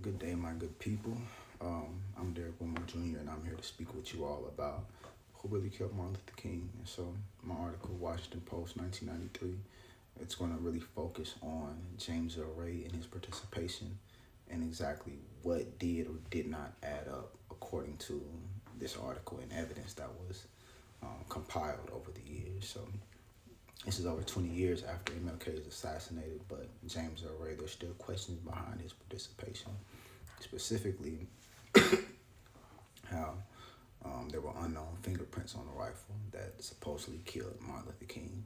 Good day, my good people. I'm Derek Wilmore Jr., and I'm here to speak with you all about who really killed Martin Luther King. And so, my article, Washington Post, 1993, it's going to really focus on James Earl Ray and his participation and exactly what did or did not add up according to this article and evidence that was compiled over the years. So, this is over 20 years after MLK is assassinated, but James Earl Ray, there's still questions behind his participation. Specifically, how there were unknown fingerprints on the rifle that supposedly killed Martin Luther King.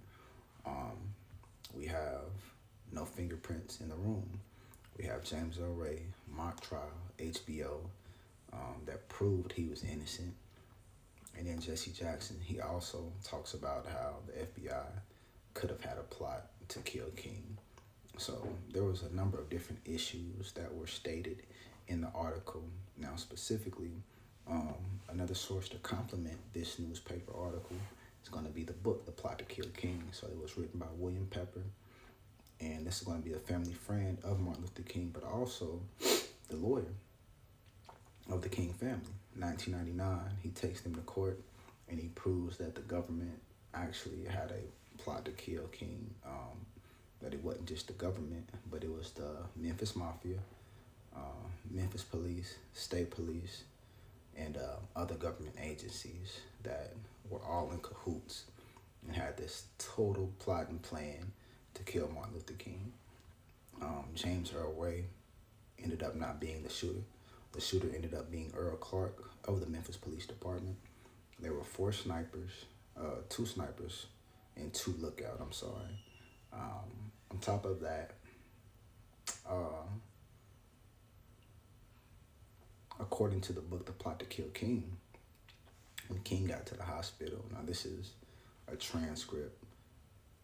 We have no fingerprints in the room. We have James Earl Ray, mock trial, HBO, that proved he was innocent. And then Jesse Jackson, he also talks about how the FBI could have had a plot to kill King. So there was a number of different issues that were stated in the article. Now specifically, another source to complement this newspaper article is going to be the book, The Plot to Kill King. So it was written by William Pepper, and this is going to be a family friend of Martin Luther King, but also the lawyer of the King family. 1999, he takes them to court, and he proves that the government actually had a plot to kill King, that it wasn't just the government, but it was the Memphis Mafia, Memphis Police, State Police, and other government agencies that were all in cahoots and had this total plot and plan to kill Martin Luther King. James Earl Ray ended up not being the shooter. The shooter ended up being Earl Clark of the Memphis Police Department. There were two snipers, and two lookout, on top of that, according to the book, The Plot to Kill King, when King got to the hospital, now this is a transcript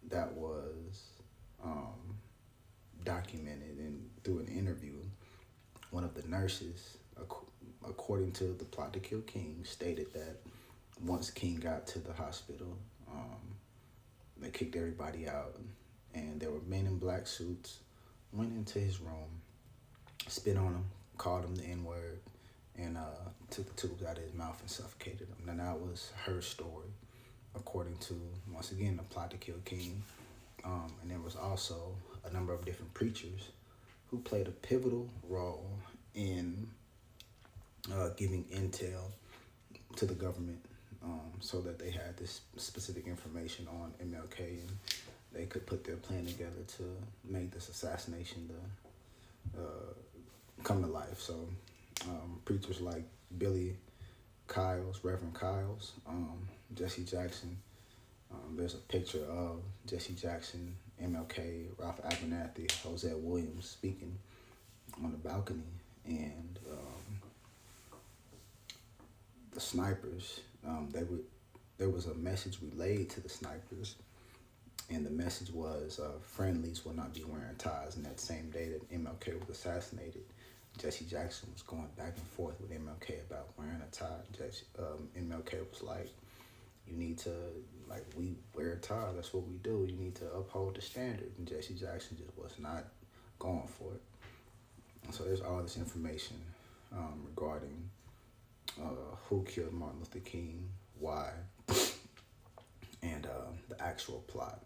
that was documented and through an interview, one of the nurses, according to The Plot to Kill King, stated that once King got to the hospital, they kicked everybody out, and there were men in black suits, went into his room, spit on him, called him the N-word, and took the tubes out of his mouth and suffocated him. Now that was her story, according to, once again, The Plot to Kill King. And there was also a number of different preachers who played a pivotal role in giving intel to the government, so that they had this specific information on MLK, and they could put their plan together to make this assassination come to life. So preachers like Billy Kyles, Reverend Kyles, Jesse Jackson. There's a picture of Jesse Jackson, MLK, Ralph Abernathy, Jose Williams speaking on the balcony, and the snipers, there was a message relayed to the snipers, and the message was friendlies will not be wearing ties. And that same day that MLK was assassinated, Jesse Jackson was going back and forth with MLK about wearing a tie. MLK was like, you need to, we wear a tie, that's what we do. You need to uphold the standard. And Jesse Jackson just was not going for it. And so there's all this information regarding who killed Martin Luther King, why, and the actual plot.